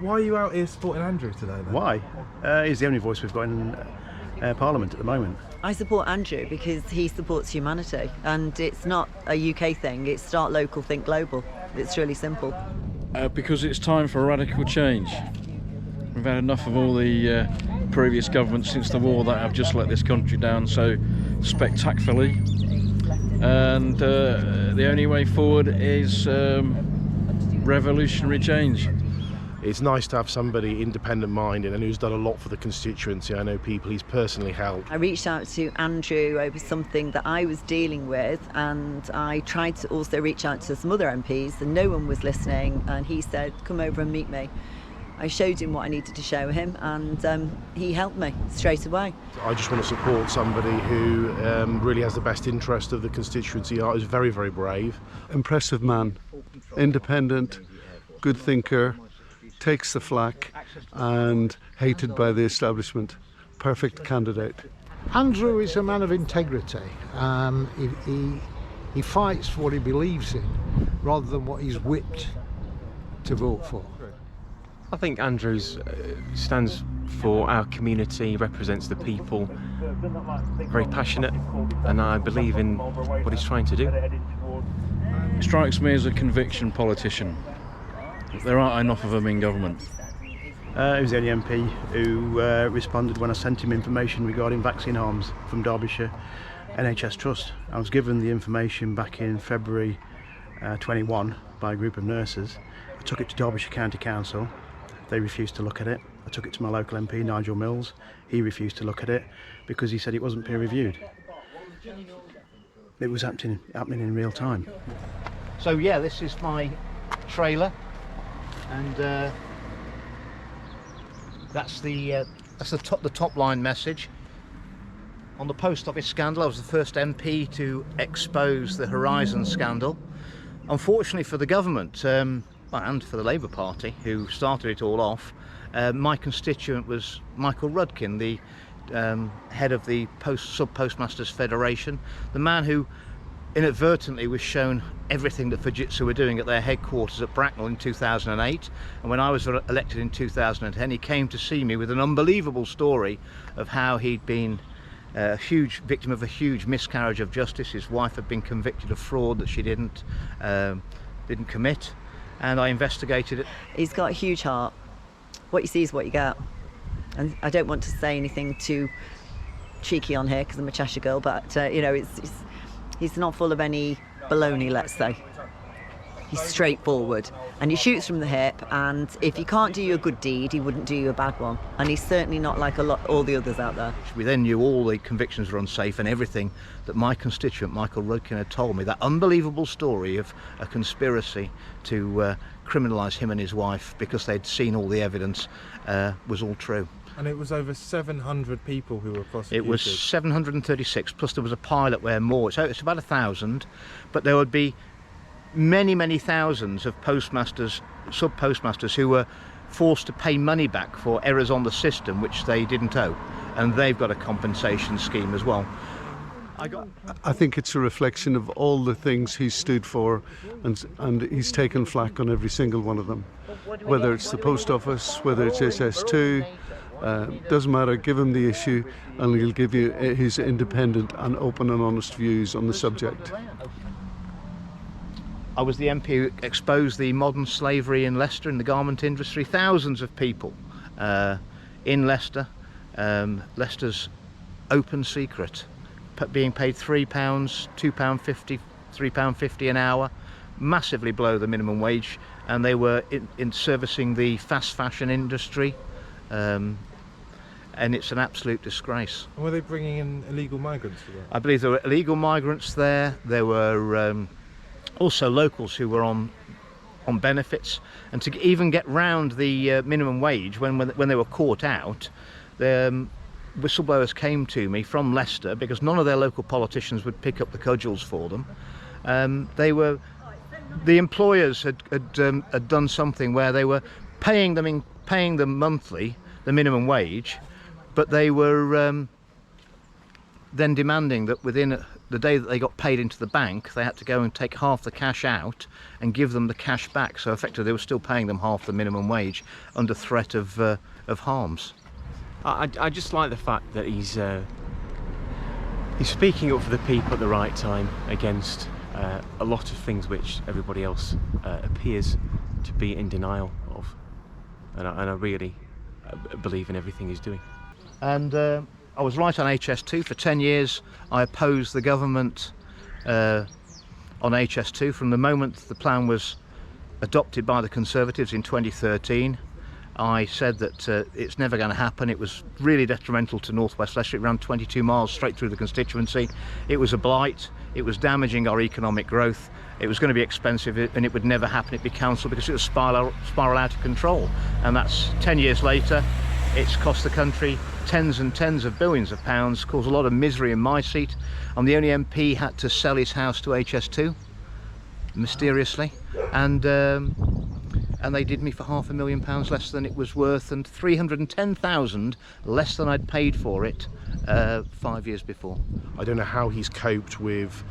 Why are you out here supporting Andrew today then? Why? He's the only voice we've got in Parliament at the moment. I support Andrew because he supports humanity, and it's not a UK thing, it's start local, think global. It's really simple. Because it's time for a radical change. We've had enough of all the previous governments since the war that have just let this country down so spectacularly, and the only way forward is revolutionary change. It's nice to have somebody independent-minded and who's done a lot for the constituency. I know people he's personally helped. I reached out to Andrew over something that I was dealing with, and I tried to also reach out to some other MPs, and no one was listening, and he said, come over and meet me. I showed him what I needed to show him, and he helped me straight away. I just want to support somebody who really has the best interest of the constituency. He's very, very brave. Impressive man, independent, good thinker, takes the flak, and hated by the establishment. Perfect candidate. Andrew is a man of integrity. He fights for what he believes in rather than what he's whipped to vote for. I think Andrews stands for our community, represents the people, very passionate, and I believe in what he's trying to do. He strikes me as a conviction politician. There aren't enough of them in government. He was the only MP who responded when I sent him information regarding vaccine harms from Derbyshire NHS Trust. I was given the information back in February 21 by a group of nurses. I took it to Derbyshire County Council. They refused to look at it. I took it to my local MP, Nigel Mills. He refused to look at it because he said it wasn't peer reviewed. It was happening in real time. So yeah, this is my trailer, and that's the top line message. On the post office scandal, I was the first MP to expose the Horizon scandal. Unfortunately for the government, and for the Labour Party, who started it all off, my constituent was Michael Rudkin, the head of the Sub-Postmasters Federation, the man who inadvertently was shown everything that Fujitsu were doing at their headquarters at Bracknell in 2008, and when I was elected in 2010 he came to see me with an unbelievable story of how he'd been a huge victim of a huge miscarriage of justice. His wife had been convicted of fraud that she didn't commit, and I investigated it. He's got a huge heart. What you see is what you get, and I don't want to say anything too cheeky on here because I'm a Cheshire girl, but you know, he's not full of any baloney, let's say. He's straightforward, and he shoots from the hip, and if he can't do you a good deed, he wouldn't do you a bad one. And he's certainly not like all the others out there. We then knew all the convictions were unsafe, and everything that my constituent Michael Rudkin had told me, that unbelievable story of a conspiracy to criminalise him and his wife because they'd seen all the evidence, was all true. And it was over 700 people who were prosecuted? It was 736, plus there was a pilot where more, so it's about 1,000, but there would be many thousands of postmasters, sub-postmasters who were forced to pay money back for errors on the system which they didn't owe, and they've got a compensation scheme as well. I think it's a reflection of all the things he's stood for, and he's taken flak on every single one of them. Whether it's the post office, whether it's SS2, doesn't matter, give him the issue and he'll give you his independent and open and honest views on the subject. I was the MP who exposed the modern slavery in Leicester in the garment industry. Thousands of people in Leicester, Leicester's open secret, being paid £3, £2.50, £3.50 an hour, massively below the minimum wage, and they were in servicing the fast fashion industry, and it's an absolute disgrace. And were they bringing in illegal migrants for that? I believe there were illegal migrants there. There were also locals who were on benefits, and to even get round the minimum wage when they were caught out, the whistleblowers came to me from Leicester because none of their local politicians would pick up the cudgels for them. The employers had done something where they were paying them monthly the minimum wage, but they were then demanding that within the day that they got paid into the bank, they had to go and take half the cash out and give them the cash back. So effectively they were still paying them half the minimum wage under threat of harms. I just like the fact that he's speaking up for the people at the right time against a lot of things which everybody else appears to be in denial of, and I really believe in everything he's doing. And I was right on HS2. For 10 years I opposed the government on HS2 from the moment the plan was adopted by the Conservatives in 2013. I said that it's never going to happen. It was really detrimental to North West Leicestershire. It ran 22 miles straight through the constituency. It was a blight. It was damaging our economic growth. It was going to be expensive and it would never happen. It'd be cancelled because it would spiral out of control. And that's 10 years later. It's cost the country tens and tens of billions of pounds, caused a lot of misery in my seat. I'm the only MP had to sell his house to HS2, mysteriously. And they did me for £500,000 less than it was worth, and £310,000 less than I'd paid for it 5 years before. I don't know how he's coped with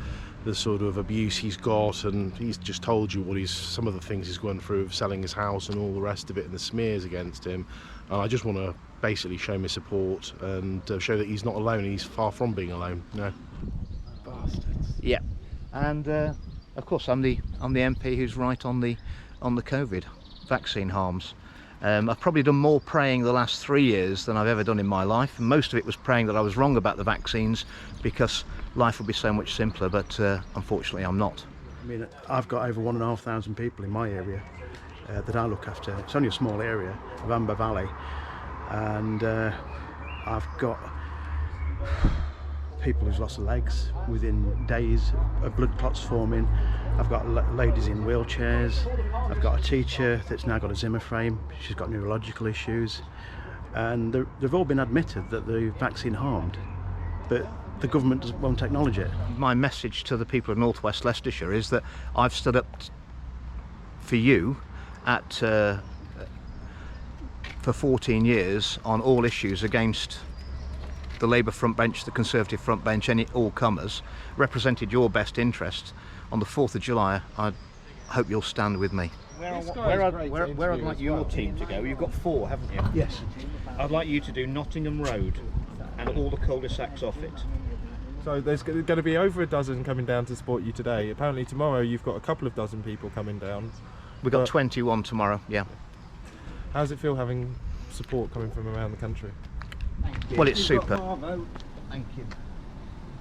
the sort of abuse he's got, and he's just told you what some of the things he's gone through of selling his house and all the rest of it, and the smears against him. And I just want to basically show my support and show that he's not alone. He's far from being alone. No. Bastards. Yeah, and of course I'm the MP who's right on the COVID vaccine harms. I've probably done more praying the last 3 years than I've ever done in my life, and most of it was praying that I was wrong about the vaccines because life would be so much simpler, but unfortunately I'm not. I mean, I've got over 1,500 people in my area that I look after. It's only a small area of Amber Valley, and I've got people who've lost their legs within days of blood clots forming. I've got ladies in wheelchairs. I've got a teacher that's now got a Zimmer frame. She's got neurological issues, and they've all been admitted that the vaccine harmed, but the government won't acknowledge it. My message to the people of North West Leicestershire is that I've stood up for you for 14 years on all issues against the Labour front bench, the Conservative front bench, all comers, represented your best interests. On the 4th of July, I hope you'll stand with me. Where I'd like your team to go, you've got 4, haven't you? Yes. I'd like you to do Nottingham Road and all the cul-de-sacs off it. So there's going to be over a dozen coming down to support you today. Apparently tomorrow you've got a couple of dozen people coming down. We've got 21 tomorrow, yeah. How does it feel having support coming from around the country? Well, it's super. Thank you.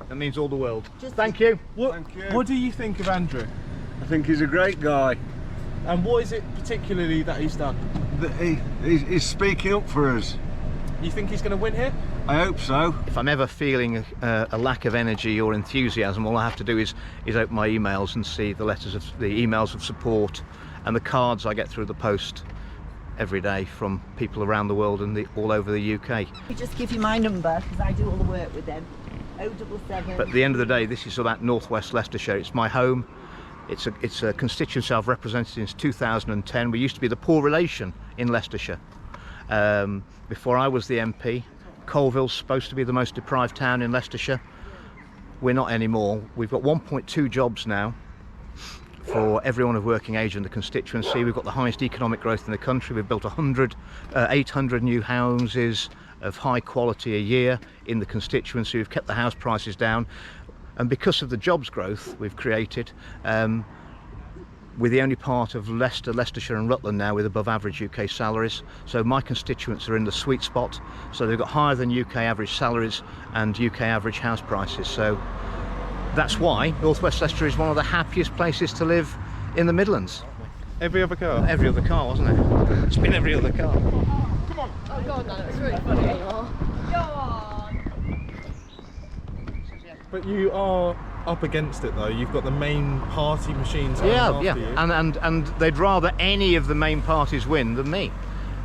That means all the world. Thank you. What do you think of Andrew? I think he's a great guy. And what is it particularly that he's done? He's speaking up for us. You think he's going to win here? I hope so. If I'm ever feeling a lack of energy or enthusiasm, all I have to do is open my emails and see the emails of support and the cards I get through the post every day from people around the world and all over the UK. I just give you my number because I do all the work with them. 077. But at the end of the day, this is about North West Leicestershire. It's my home. It's a constituency I've represented since 2010. We used to be the poor relation in Leicestershire. Before I was the MP, Colville's supposed to be the most deprived town in Leicestershire. We're not anymore. We've got 1.2 jobs now for everyone of working age in the constituency. We've got the highest economic growth in the country. We've built 800 new houses of high quality a year in the constituency. We've kept the house prices down, and because of the jobs growth we've created, we're the only part of Leicester, Leicestershire and Rutland now with above average UK salaries. So my constituents are in the sweet spot, so they've got higher than UK average salaries and UK average house prices. So that's why North West Leicestershire is one of the happiest places to live in the Midlands. Every other car? Every other car, wasn't it? It's been every other car. Come on! Oh god, no, it's really funny. Go on! But you are up against it though. You've got the main party machines Yeah, after you. and they'd rather any of the main parties win than me,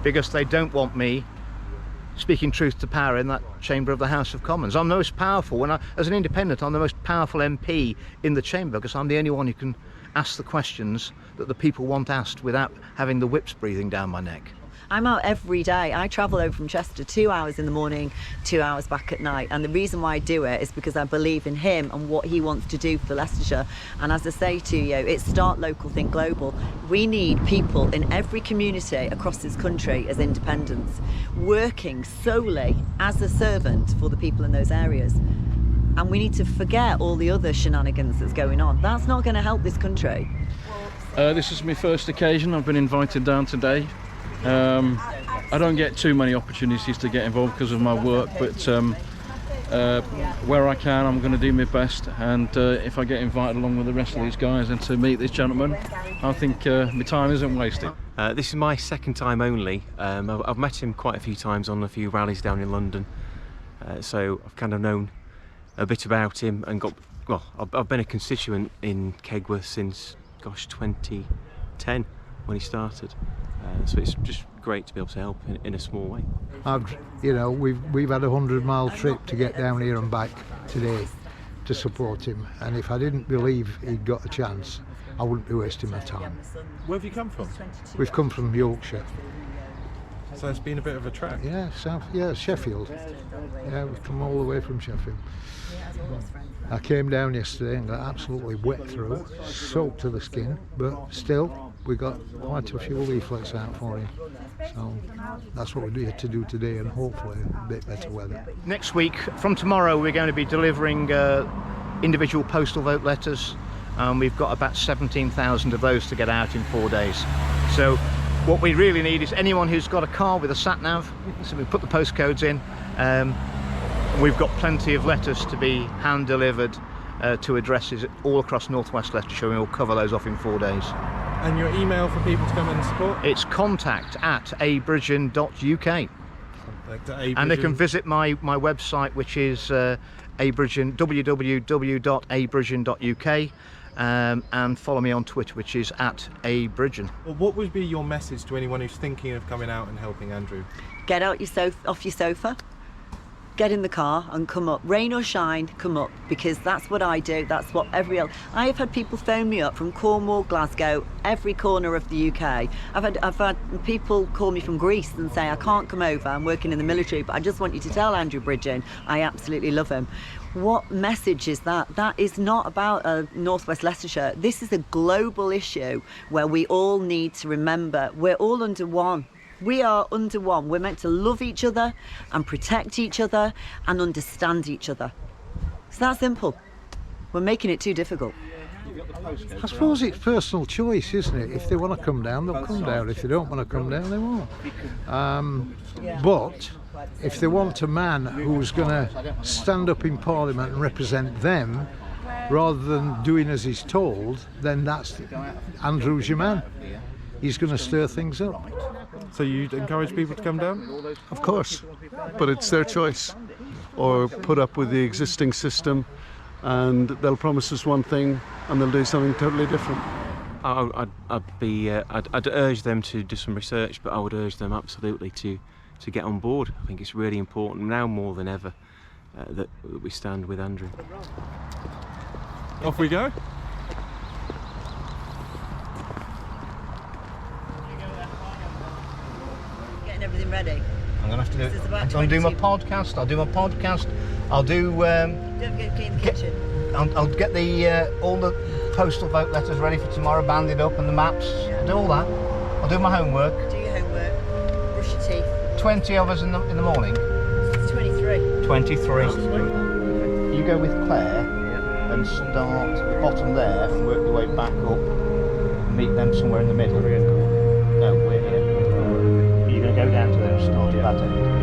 because they don't want me speaking truth to power in that chamber of the House of Commons. I'm the most powerful, as an independent, I'm the most powerful MP in the chamber, because I'm the only one who can ask the questions that the people want asked without having the whips breathing down my neck. I'm out every day. I travel over from Chester 2 hours in the morning, 2 hours back at night. And the reason why I do it is because I believe in him and what he wants to do for Leicestershire. And as I say to you, it's start local, think global. We need people in every community across this country as independents, working solely as a servant for the people in those areas. And we need to forget all the other shenanigans that's going on. That's not going to help this country. This is my first occasion. I've been invited down today. I don't get too many opportunities to get involved because of my work, but where I can, I'm going to do my best. And if I get invited along with the rest of these guys and to meet this gentleman, I think my time isn't wasted. This is my second time only. I've met him quite a few times on a few rallies down in London, so I've kind of known a bit about him and I've been a constituent in Kegworth since, gosh, 2010 when he started. So it's just great to be able to help in a small way. We've had a 100-mile trip to get down here and back today to support him, and if I didn't believe he'd got a chance, I wouldn't be wasting my time. Where have you come from? We've come from Yorkshire. So it's been a bit of a trek. Yeah, Sheffield. Yeah, we've come all the way from Sheffield. I came down yesterday and got absolutely wet through, soaked to the skin, but still we got quite a few leaflets out for him. So that's what we're here to do today, and hopefully a bit better weather. Next week, from tomorrow, we're going to be delivering individual postal vote letters. We've got about 17,000 of those to get out in 4 days. So what we really need is anyone who's got a car with a sat-nav, so we put the postcodes in. We've got plenty of letters to be hand-delivered to addresses all across northwest Leicestershire, and we'll cover those off in 4 days. And your email for people to come and support? It's contact@abridgen.uk. And they can visit my website, which is www.abridgen.uk, and follow me on Twitter, which is @abridgen. Well, what would be your message to anyone who's thinking of coming out and helping Andrew? Get out off your sofa, get in the car and come up. Rain or shine, come up, because that's what I do. That's what I have had people phone me up from Cornwall, Glasgow, every corner of the UK. I've had people call me from Greece and say, I can't come over, I'm working in the military, but I just want you to tell Andrew Bridgen I absolutely love him. What message is that? That is not about Northwest Leicestershire. This is a global issue where we all need to remember we're all under one. We are under one. We're meant to love each other and protect each other and understand each other. It's that simple. We're making it too difficult. I suppose it's personal choice, isn't it? If they want to come down, they'll come down. If they don't want to come down, they won't. But if they want a man who's going to stand up in Parliament and represent them, rather than doing as he's told, then Andrew's your man. He's going to stir things up. So you'd encourage people to come down? Of course, but it's their choice. Or put up with the existing system, and they'll promise us one thing and they'll do something totally different. I'd urge them to do some research, but I would urge them absolutely to get on board. I think it's really important now more than ever that we stand with Andrew. Off we go. Getting everything ready. I'm going to have to do it. I'm going to do my podcast. I'll do my podcast. I'll do. Don't get clean the kitchen. I'll get all the postal vote letters ready for tomorrow, banded up, and the maps. Yeah. I'll do all that. I'll do my homework. Do your homework. Brush your teeth. 20 of us in the morning. It's 23. 23. You go with Claire and start at the bottom there and work your way back up. Meet them somewhere in the middle. No, we're here. You're going to go down to there and start at that end.